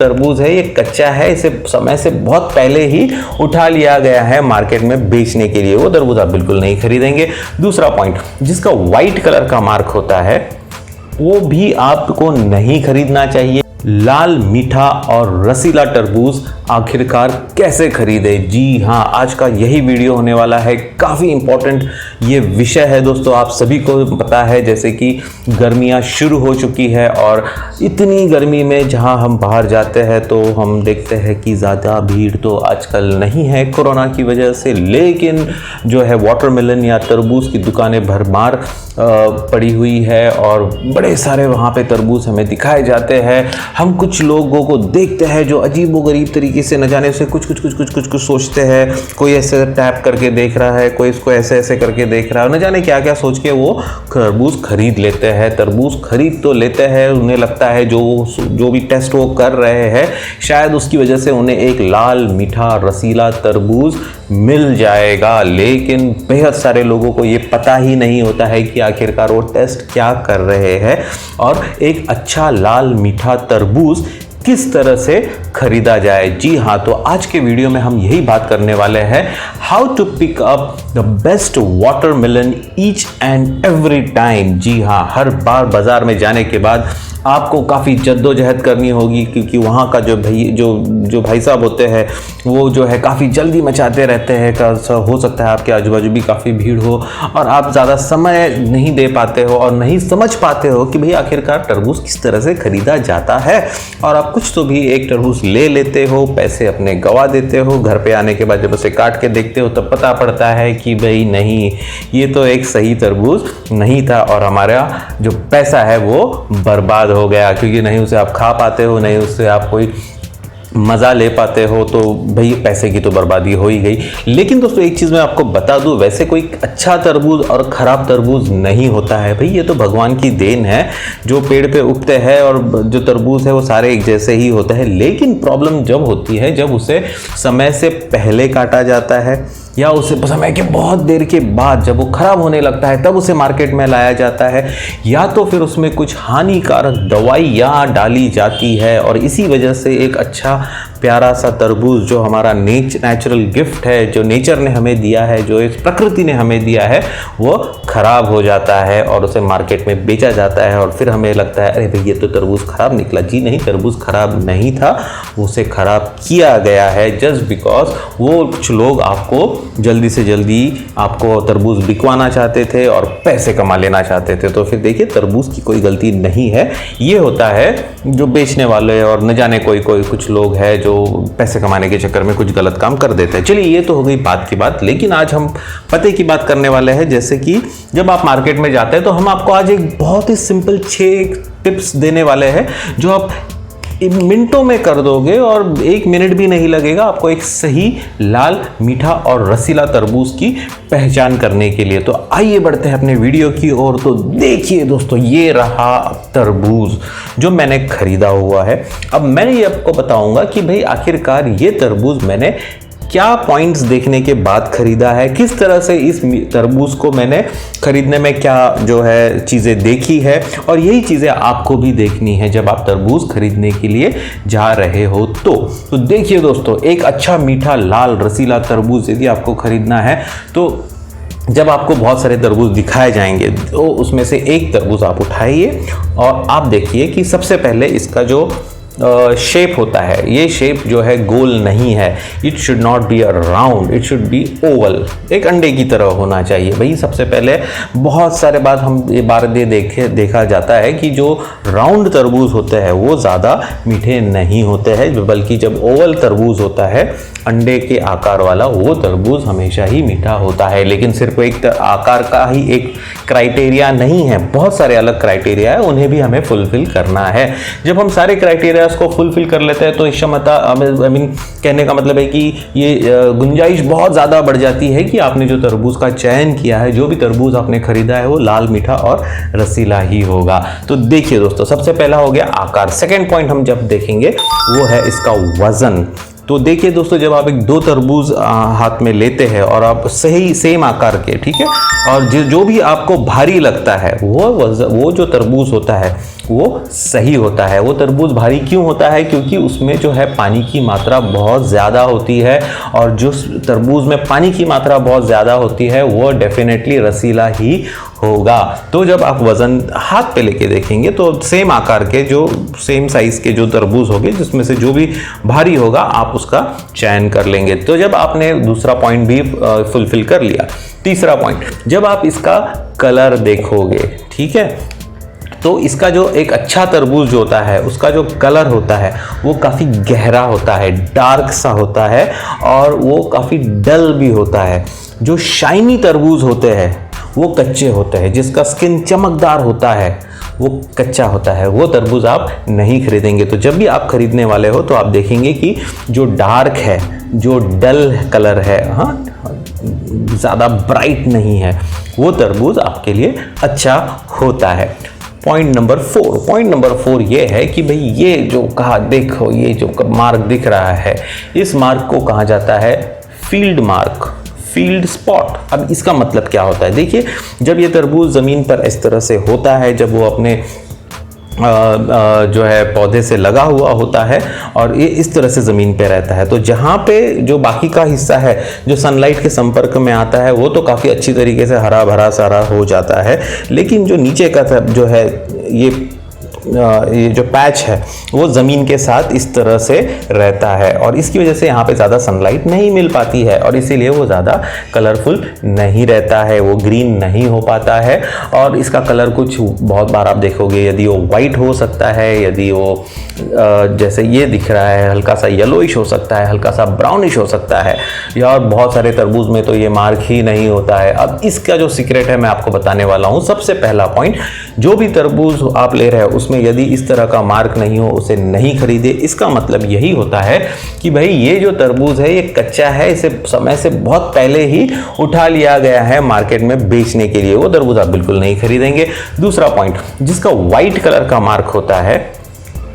तरबूज है ये कच्चा है, इसे समय से बहुत पहले ही उठा लिया गया है मार्केट में बेचने के लिए, वो तरबूज आप बिल्कुल नहीं खरीदेंगे। दूसरा पॉइंट, जिसका व्हाइट कलर का मार्क होता है वो भी आपको नहीं खरीदना चाहिए। लाल मीठा और रसीला तरबूज आखिरकार कैसे खरीदे? जी हाँ, आज का यही वीडियो होने वाला है। काफ़ी इंपॉर्टेंट ये विषय है दोस्तों। आप सभी को पता है जैसे कि गर्मियाँ शुरू हो चुकी है और इतनी गर्मी में जहाँ हम बाहर जाते हैं तो हम देखते हैं कि ज़्यादा भीड़ तो आजकल नहीं है कोरोना की वजह से, लेकिन जो है वाटरमेलन या तरबूज की दुकानें भरमार पड़ी हुई है और बड़े सारे वहाँ पे तरबूज हमें दिखाए जाते हैं। हम कुछ लोगों को देखते हैं जो अजीबोगरीब तरीके से न जाने से कुछ सोचते हैं। कोई ऐसे टैप करके देख रहा है, कोई इसको ऐसे करके देख रहा है, न जाने क्या क्या सोच के वो तरबूज खरीद लेते हैं। तरबूज खरीद तो लेते हैं, उन्हें लगता है जो भी टेस्ट वो कर रहे हैं शायद उसकी वजह से उन्हें एक लाल मीठा रसीला तरबूज मिल जाएगा, लेकिन बेहद सारे लोगों को ये पता ही नहीं होता है कि आखिरकार वो टेस्ट क्या कर रहे हैं और एक अच्छा लाल मीठा तरबूज किस तरह से खरीदा जाए। जी हाँ, तो आज के वीडियो में हम यही बात करने वाले हैं, how to pick up the best watermelon each and every time. जी हाँ, हर बार बाजार में जाने के बाद आपको काफ़ी जद्दोजहद करनी होगी, क्योंकि वहाँ का जो भाई साहब होते हैं वो जो है काफ़ी जल्दी मचाते रहते हैं। हो सकता है आपके आजू बाजू भी काफ़ी भीड़ हो और आप ज़्यादा समय नहीं दे पाते हो और नहीं समझ पाते हो कि भाई आखिरकार तरबूज किस तरह से खरीदा जाता है, और आप कुछ तो भी एक तरबूज ले लेते हो, पैसे अपने गवा देते हो। घर पे आने के बाद जब उसे काट के देखते हो तब पता पड़ता है कि भाई नहीं, ये तो एक सही तरबूज नहीं था और हमारा जो पैसा है वो बर्बाद हो गया, क्योंकि नहीं उसे आप खा पाते हो, नहीं उससे आप कोई मज़ा ले पाते हो, तो भाई पैसे की तो बर्बादी हो ही गई। लेकिन दोस्तों एक चीज़ मैं आपको बता दूं, वैसे कोई अच्छा तरबूज और ख़राब तरबूज नहीं होता है भाई, ये तो भगवान की देन है। जो पेड़ पे उगते हैं और जो तरबूज है वो सारे एक जैसे ही होते हैं, लेकिन प्रॉब्लम जब होती है जब उसे समय से पहले काटा जाता है या उसे समय के बहुत देर के बाद जब वो ख़राब होने लगता है तब उसे मार्केट में लाया जाता है, या तो फिर उसमें कुछ हानिकारक दवाइयाँ डाली जाती है और इसी वजह से एक अच्छा प्यारा सा तरबूज जो हमारा नेचुरल गिफ्ट है, जो नेचर ने हमें दिया है, जो इस प्रकृति ने हमें दिया है, वो ख़राब हो जाता है और उसे मार्केट में बेचा जाता है। और फिर हमें लगता है अरे भाई ये तो तरबूज ख़राब निकला। जी नहीं, तरबूज ख़राब नहीं था, उसे ख़राब किया गया है जस्ट बिकॉज वो कुछ लोग आपको जल्दी से जल्दी आपको तरबूज बिकवाना चाहते थे और पैसे कमा लेना चाहते थे। तो फिर देखिए तरबूज की कोई गलती नहीं है, ये होता है जो बेचने वाले और न जाने कोई कुछ लोग हैं जो पैसे कमाने के चक्कर में कुछ गलत काम कर देते हैं। चलिए ये तो हो गई बात की बात, लेकिन आज हम पते की बात करने वाले हैं। जैसे कि जब आप मार्केट में जाते हैं तो हम आपको आज एक बहुत ही सिंपल 6 टिप्स देने वाले हैं जो आप मिनटों में कर दोगे और 1 मिनट भी नहीं लगेगा आपको एक सही लाल मीठा और रसीला तरबूज की पहचान करने के लिए। तो आइए बढ़ते हैं अपने वीडियो की ओर। तो देखिए दोस्तों, ये रहा तरबूज जो मैंने खरीदा हुआ है। अब मैं ये आपको बताऊंगा कि भाई आखिरकार ये तरबूज मैंने क्या पॉइंट्स देखने के बाद खरीदा है, किस तरह से इस तरबूज को मैंने खरीदने में क्या जो है चीज़ें देखी है, और यही चीज़ें आपको भी देखनी है जब आप तरबूज खरीदने के लिए जा रहे हो। तो देखिए दोस्तों, एक अच्छा मीठा लाल रसीला तरबूज यदि आपको खरीदना है तो जब आपको बहुत सारे तरबूज दिखाए जाएंगे तो उसमें से एक तरबूज आप उठाइए और आप देखिए कि सबसे पहले इसका जो शेप होता है, ये शेप जो है गोल नहीं है। It should not be a round, it should be oval, एक अंडे की तरह होना चाहिए। भाई सबसे पहले बहुत सारे बात हम ये बार देखा जाता है कि जो राउंड तरबूज होते हैं वो ज़्यादा मीठे नहीं होते हैं, बल्कि जब ओवल तरबूज होता है अंडे के आकार वाला, वो तरबूज हमेशा ही मीठा होता है। लेकिन सिर्फ एक आकार का ही एक क्राइटेरिया नहीं है, बहुत सारे अलग क्राइटेरिया है, उन्हें भी हमें फुलफिल करना है। जब हम सारे क्राइटेरिया को फुलफिल कर लेते हैं तो इस क्षमता कहने का मतलब है कि ये गुंजाइश बहुत ज़्यादा बढ़ जाती है कि आपने जो तरबूज का चयन किया है, जो भी तरबूज आपने खरीदा है, वो लाल मीठा और रसीला ही होगा। तो देखिए दोस्तों, सबसे पहला हो गया आकार। सेकेंड पॉइंट हम जब देखेंगे वो है इसका वजन। तो देखिए दोस्तों, जब आप 2 तरबूज हाथ में लेते हैं और आप सही सेम आकार के, ठीक है, और जो भी आपको भारी लगता है वो जो तरबूज होता है वो सही होता है। वो तरबूज भारी क्यों होता है? क्योंकि उसमें जो है पानी की मात्रा बहुत ज़्यादा होती है, और जो तरबूज में पानी की मात्रा बहुत ज़्यादा होती है वो डेफिनेटली रसीला ही होगा। तो जब आप वज़न हाथ पे लेके देखेंगे तो सेम आकार के, जो सेम साइज़ के जो तरबूज होंगे, जिसमें से जो भी भारी होगा आप उसका चयन कर लेंगे। तो जब आपने दूसरा पॉइंट भी फुलफिल कर लिया, तीसरा पॉइंट, जब आप इसका कलर देखोगे, ठीक है, तो इसका जो एक अच्छा तरबूज जो होता है उसका जो कलर होता है वो काफ़ी गहरा होता है, डार्क सा होता है, और वो काफ़ी डल भी होता है। जो शाइनी तरबूज होते हैं वो कच्चे होते हैं, जिसका स्किन चमकदार होता है वो कच्चा होता है, वो तरबूज आप नहीं खरीदेंगे। तो जब भी आप खरीदने वाले हो तो आप देखेंगे कि जो डार्क है, जो डल कलर है, हाँ, ज़्यादा ब्राइट नहीं है, वो तरबूज आपके लिए अच्छा होता है। पॉइंट नंबर 4 ये है कि भाई ये जो कहा, देखो ये जो मार्क दिख रहा है, इस मार्क को कहा जाता है फील्ड मार्क, फील्ड स्पॉट। अब इसका मतलब क्या होता है? देखिए, जब ये तरबूज ज़मीन पर इस तरह से होता है, जब वो अपने जो है पौधे से लगा हुआ होता है और ये इस तरह से ज़मीन पे रहता है, तो जहाँ पे जो बाकी का हिस्सा है जो सनलाइट के संपर्क में आता है वो तो काफ़ी अच्छी तरीके से हरा भरा सारा हो जाता है, लेकिन जो नीचे का जो है ये जो पैच है वो ज़मीन के साथ इस तरह से रहता है, और इसकी वजह से यहाँ पे ज़्यादा सनलाइट नहीं मिल पाती है, और इसीलिए वो ज़्यादा कलरफुल नहीं रहता है, वो ग्रीन नहीं हो पाता है। और इसका कलर कुछ बहुत बार आप देखोगे, यदि वो वाइट हो सकता है, यदि वो जैसे ये दिख रहा है हल्का सा येलोइश हो सकता है, हल्का सा ब्राउनिश हो सकता है, या और बहुत सारे तरबूज में तो ये मार्क ही नहीं होता है। अब इसका जो सीक्रेट है मैं आपको बताने वाला हूँ। सबसे पहला पॉइंट, जो भी तरबूज आप ले रहे हो उसमें यदि इस तरह का मार्क नहीं हो उसे नहीं खरीदे। इसका मतलब यही होता है कि भाई ये जो तरबूज है ये कच्चा है, इसे समय से बहुत पहले ही उठा लिया गया है मार्केट में बेचने के लिए, वो तरबूज आप बिल्कुल नहीं खरीदेंगे। दूसरा पॉइंट, जिसका वाइट कलर का मार्क होता है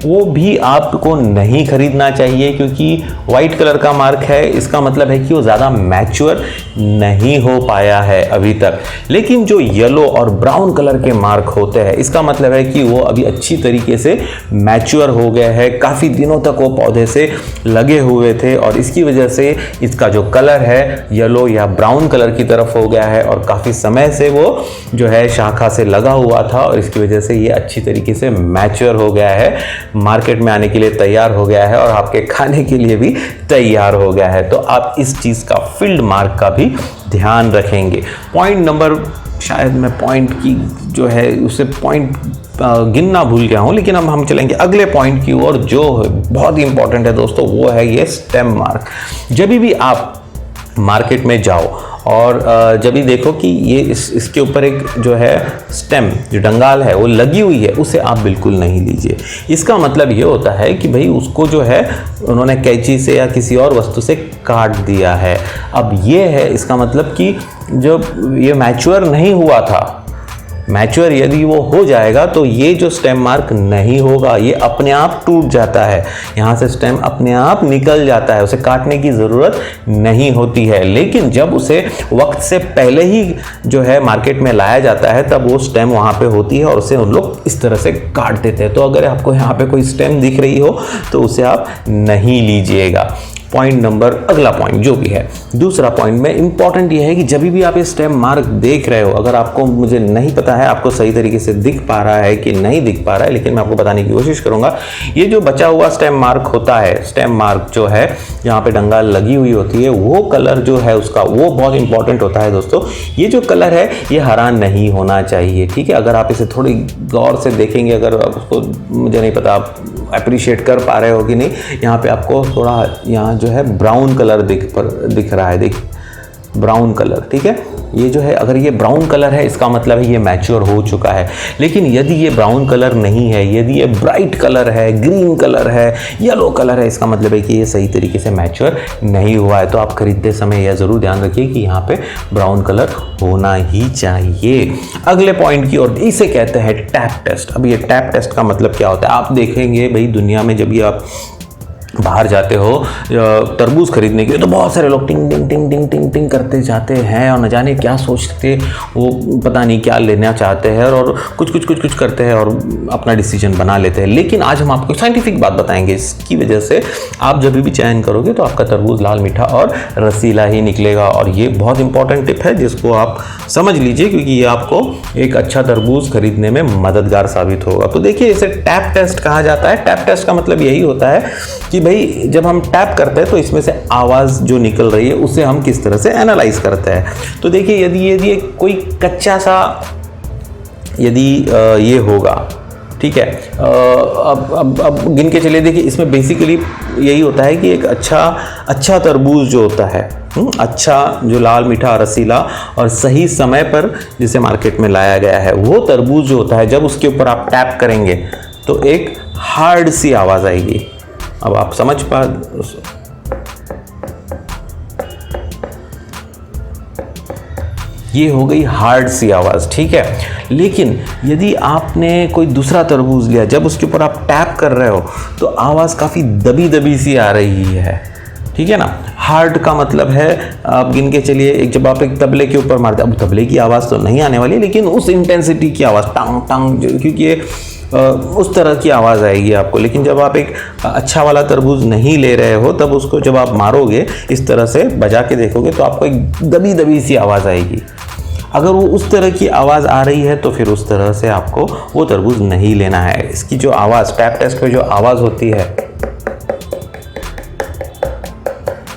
वो भी आपको नहीं खरीदना चाहिए, क्योंकि वाइट कलर का मार्क है, इसका मतलब है कि वो ज़्यादा मैच्योर नहीं हो पाया है अभी तक। लेकिन जो येलो और ब्राउन कलर के मार्क होते हैं, इसका मतलब है कि वो अभी अच्छी तरीके से मैच्योर हो गए हैं, काफ़ी दिनों तक वो पौधे से लगे हुए थे, और इसकी वजह से इसका जो कलर है येलो या ब्राउन कलर की तरफ हो गया है, और काफ़ी समय से वो जो है शाखा से लगा हुआ था, और इसकी वजह से ये अच्छी तरीके से मैच्योर हो गया है, मार्केट में आने के लिए तैयार हो गया है, और आपके खाने के लिए भी तैयार हो गया है। तो आप इस चीज़ का, फील्ड मार्क का भी ध्यान रखेंगे। पॉइंट नंबर, शायद मैं पॉइंट की जो है उसे पॉइंट गिनना भूल गया हूँ, लेकिन अब हम चलेंगे अगले पॉइंट की ओर जो बहुत ही इंपॉर्टेंट है दोस्तों, वो है ये स्टेम मार्क। जब भी आप मार्केट में जाओ और जब भी देखो कि ये इसके ऊपर एक जो है स्टेम, जो डंगाल है वो लगी हुई है, उसे आप बिल्कुल नहीं लीजिए। इसका मतलब ये होता है कि भाई उसको जो है उन्होंने कैंची से या किसी और वस्तु से काट दिया है। अब ये है इसका मतलब कि जब ये मैच्योर नहीं हुआ था, मैच्योर यदि वो हो जाएगा तो ये जो स्टेम मार्क नहीं होगा, ये अपने आप टूट जाता है, यहाँ से स्टेम अपने आप निकल जाता है, उसे काटने की ज़रूरत नहीं होती है। लेकिन जब उसे वक्त से पहले ही जो है मार्केट में लाया जाता है तब वो स्टेम वहाँ पे होती है और उसे उन लोग इस तरह से काट देते हैं। तो अगर आपको यहाँ पे कोई स्टेम दिख रही हो तो उसे आप नहीं लीजिएगा। पॉइंट नंबर, अगला पॉइंट जो भी है, दूसरा पॉइंट में इंपॉर्टेंट ये है कि जब भी आप ये स्टेम मार्क देख रहे हो, अगर आपको, मुझे नहीं पता है आपको सही तरीके से दिख पा रहा है कि नहीं दिख पा रहा है, लेकिन मैं आपको बताने की कोशिश करूंगा। ये जो बचा हुआ स्टेम मार्क होता है, स्टेम मार्क जो है यहाँ पे डंगाल लगी हुई होती है, वो कलर जो है उसका वो बहुत इंपॉर्टेंट होता है दोस्तों। ये जो कलर है ये हरा नहीं होना चाहिए, ठीक है। अगर आप इसे थोड़ी गौर से देखेंगे, अगर उसको, मुझे नहीं पता आप अप्रिशिएट कर पा रहे हो कि नहीं, यहाँ पे आपको थोड़ा यहाँ जो है ब्राउन कलर दिख रहा है, देखिए ब्राउन कलर, ठीक है। ये जो है, अगर ये ब्राउन कलर है इसका मतलब है ये मैच्योर हो चुका है। लेकिन यदि ये ब्राउन कलर नहीं है, यदि ये ब्राइट कलर है, ग्रीन कलर है, येलो कलर है, इसका मतलब है कि ये सही तरीके से मैच्योर नहीं हुआ है। तो आप खरीदते समय यह ज़रूर ध्यान रखिए कि यहाँ पे ब्राउन कलर होना ही चाहिए। अगले पॉइंट की ओर, इसे कहते हैं टैप टेस्ट। अब ये टैप टेस्ट का मतलब क्या होता है? आप देखेंगे भाई दुनिया में जब भी आप बाहर जाते हो तरबूज खरीदने के लिए तो बहुत सारे लोग टिंग टिंग टिंग टिंग टिंग टिंग करते जाते हैं और न जाने क्या सोचते, वो पता नहीं क्या लेना चाहते हैं और कुछ करते हैं और अपना डिसीजन बना लेते हैं। लेकिन आज हम आपको साइंटिफिक बात बताएंगे, इसकी वजह से आप जब भी चयन करोगे तो आपका तरबूज लाल, मीठा और रसीला ही निकलेगा। और ये बहुत इंपॉर्टेंट टिप है जिसको आप समझ लीजिए, क्योंकि ये आपको एक अच्छा तरबूज खरीदने में मददगार साबित होगा। तो देखिए, इसे टैप टेस्ट कहा जाता है। टैप टेस्ट का मतलब यही होता है कि भाई जब हम टैप करते हैं तो इसमें से आवाज़ जो निकल रही है उसे हम किस तरह से एनालाइज करते हैं। तो देखिए, यदि कोई कच्चा सा यदि ये होगा, ठीक है, अब गिन के चलिए। देखिए, इसमें बेसिकली यही होता है कि एक अच्छा तरबूज जो होता है, अच्छा जो लाल, मीठा, रसीला और सही समय पर जिसे मार्केट में लाया गया है, वो तरबूज जो होता है, जब उसके ऊपर आप टैप करेंगे तो एक हार्ड सी आवाज़ आएगी। अब आप समझ पा, ये हो गई हार्ड सी आवाज़, ठीक है। लेकिन यदि आपने कोई दूसरा तरबूज लिया, जब उसके ऊपर आप टैप कर रहे हो तो आवाज़ काफ़ी दबी सी आ रही है, ठीक है ना। हार्ड का मतलब है, आप गिन के चलिए, एक जब आप एक तबले के ऊपर मारते हैं, अब तबले की आवाज़ तो नहीं आने वाली, लेकिन उस इंटेंसिटी की आवाज़ टांग टांग, क्योंकि ये उस तरह की आवाज़ आएगी आपको। लेकिन जब आप एक अच्छा वाला तरबूज नहीं ले रहे हो, तब उसको जब आप मारोगे, इस तरह से बजा के देखोगे तो आपको एक दबी सी आवाज़ आएगी। अगर वो उस तरह की आवाज़ आ रही है तो फिर उस तरह से आपको वो तरबूज नहीं लेना है। इसकी जो आवाज़, टैप टेस्ट में जो आवाज़ होती है,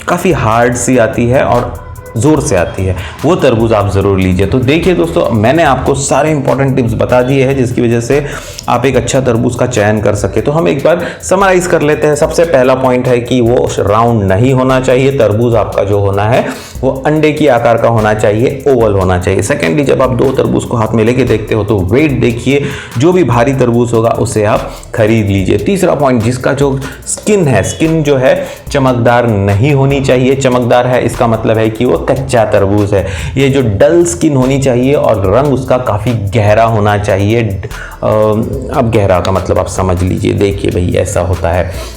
काफ़ी हार्ड सी आती है और ज़ोर से आती है, वो तरबूज आप ज़रूर लीजिए। तो देखिए दोस्तों, मैंने आपको सारे इंपॉर्टेंट टिप्स बता दिए हैं जिसकी वजह से आप एक अच्छा तरबूज का चयन कर सके। तो हम एक बार समराइज़ कर लेते हैं। सबसे पहला पॉइंट है कि वो राउंड नहीं होना चाहिए, तरबूज आपका जो होना है वो अंडे की आकार का होना चाहिए, ओवल होना चाहिए। सेकेंडली, जब आप दो तरबूज को हाथ में लेके देखते हो तो वेट देखिए, जो भी भारी तरबूज होगा उसे आप खरीद लीजिए। तीसरा पॉइंट, जिसका जो स्किन है, स्किन जो है चमकदार नहीं होनी चाहिए। चमकदार है इसका मतलब है कि वो कच्चा तरबूज है। ये जो डल स्किन होनी चाहिए और रंग उसका काफ़ी गहरा होना चाहिए। अब गहरा का मतलब आप समझ लीजिए, देखिए भाई ऐसा होता है।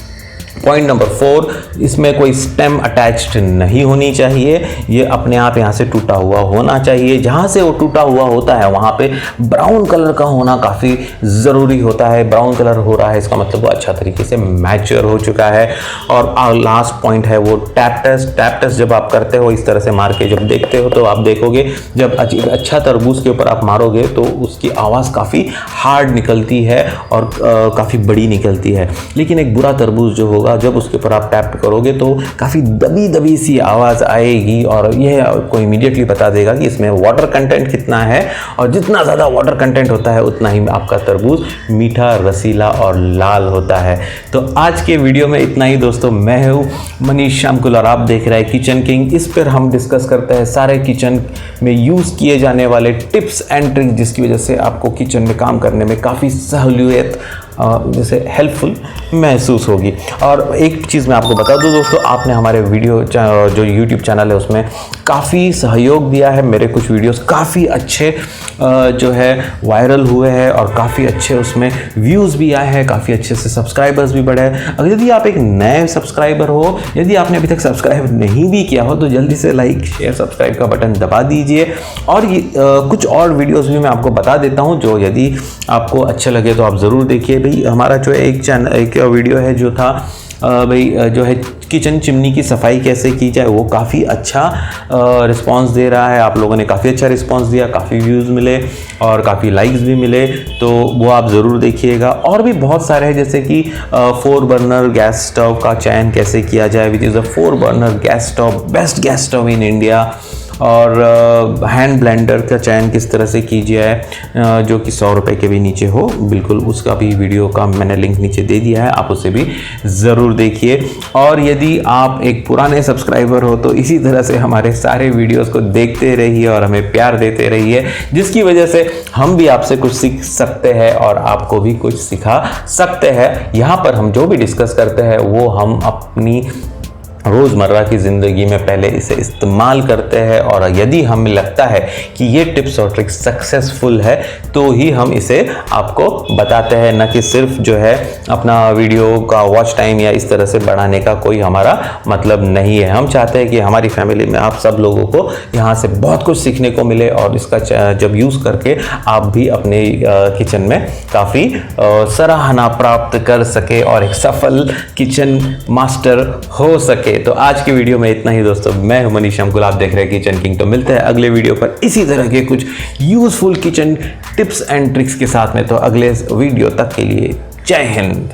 पॉइंट नंबर 4, इसमें कोई स्टेम अटैच्ड नहीं होनी चाहिए, ये अपने आप यहाँ से टूटा हुआ होना चाहिए। जहाँ से वो टूटा हुआ होता है वहाँ पे ब्राउन कलर का होना काफ़ी ज़रूरी होता है। ब्राउन कलर हो रहा है इसका मतलब वो अच्छा तरीके से मैच्योर हो चुका है। और लास्ट पॉइंट है वो टैप टेस्ट। टैप टेस्ट जब आप करते हो इस तरह से मार के जब देखते हो तो आप देखोगे, जब अच्छा तरबूज के ऊपर आप मारोगे तो उसकी आवाज़ काफ़ी हार्ड निकलती है और काफ़ी बड़ी निकलती है। लेकिन एक बुरा तरबूज जो होगा, जब उसके ऊपर आप टैप करोगे तो काफ़ी दबी सी आवाज़ आएगी और यह आपको इमीडिएटली बता देगा कि इसमें वाटर कंटेंट कितना है। और जितना ज़्यादा वाटर कंटेंट होता है उतना ही आपका तरबूज मीठा, रसीला और लाल होता है। तो आज के वीडियो में इतना ही दोस्तों। मैं हूँ मनीष श्यामकुल और आप देख रहे हैं किचन किंग। इस पर हम डिस्कस करते हैं सारे किचन में यूज़ किए जाने वाले टिप्स एंड ट्रिक्स, जिसकी वजह से आपको किचन में काम करने में काफ़ी सहूलियत जैसे हेल्पफुल महसूस होगी। और एक चीज़ मैं आपको बता दूं दोस्तों, आपने हमारे वीडियो जो YouTube चैनल है उसमें काफ़ी सहयोग दिया है। मेरे कुछ वीडियोस काफ़ी अच्छे जो है वायरल हुए हैं और काफ़ी अच्छे उसमें व्यूज़ भी आए हैं, काफ़ी अच्छे से सब्सक्राइबर्स भी बढ़े हैं। अगर यदि आप एक नए सब्सक्राइबर हो, यदि आपने अभी तक सब्सक्राइब नहीं भी किया हो तो जल्दी से लाइक, शेयर, सब्सक्राइब का बटन दबा दीजिए। और ये कुछ और वीडियोज़ भी मैं आपको बता देता हूँ जो यदि आपको अच्छे लगे तो आप ज़रूर देखिए। भाई हमारा जो एक वीडियो है जो था भाई जो है किचन चिमनी की सफाई कैसे की जाए, वो काफ़ी अच्छा रिस्पांस दे रहा है। आप लोगों ने काफ़ी अच्छा रिस्पांस दिया, काफ़ी व्यूज़ मिले और काफ़ी लाइक्स भी मिले, तो वो आप ज़रूर देखिएगा। और भी बहुत सारे हैं, जैसे कि 4 बर्नर गैस स्टोव का चयन कैसे किया जाए, which is a 4 burner gas stove, best gas stove in India. और हैंड ब्लेंडर का चयन किस तरह से कीजिए जो कि 100 रुपये के भी नीचे हो, बिल्कुल उसका भी वीडियो का मैंने लिंक नीचे दे दिया है, आप उसे भी ज़रूर देखिए। और यदि आप एक पुराने सब्सक्राइबर हो तो इसी तरह से हमारे सारे वीडियोस को देखते रहिए और हमें प्यार देते रहिए, जिसकी वजह से हम भी आपसे कुछ सीख सकते हैं और आपको भी कुछ सिखा सकते हैं। यहाँ पर हम जो भी डिस्कस करते हैं वो हम अपनी रोज़मर्रा की ज़िंदगी में पहले इसे इस्तेमाल करते हैं, और यदि हमें लगता है कि ये टिप्स और ट्रिक्स सक्सेसफुल है तो ही हम इसे आपको बताते हैं, न कि सिर्फ जो है अपना वीडियो का वॉच टाइम या इस तरह से बढ़ाने का कोई हमारा मतलब नहीं है। हम चाहते हैं कि हमारी फैमिली में आप सब लोगों को यहाँ से बहुत कुछ सीखने को मिले, और इसका जब यूज़ करके आप भी अपने किचन में काफ़ी सराहना प्राप्त कर सके और एक सफल किचन मास्टर हो सके। तो आज की वीडियो में इतना ही दोस्तों। मैं हूं मनीष अंकुल, आप देख रहे हैं किचन किंग। तो मिलते हैं अगले वीडियो पर इसी तरह के कुछ useful kitchen tips and tricks के साथ में। तो अगले वीडियो तक के लिए जय हिंद।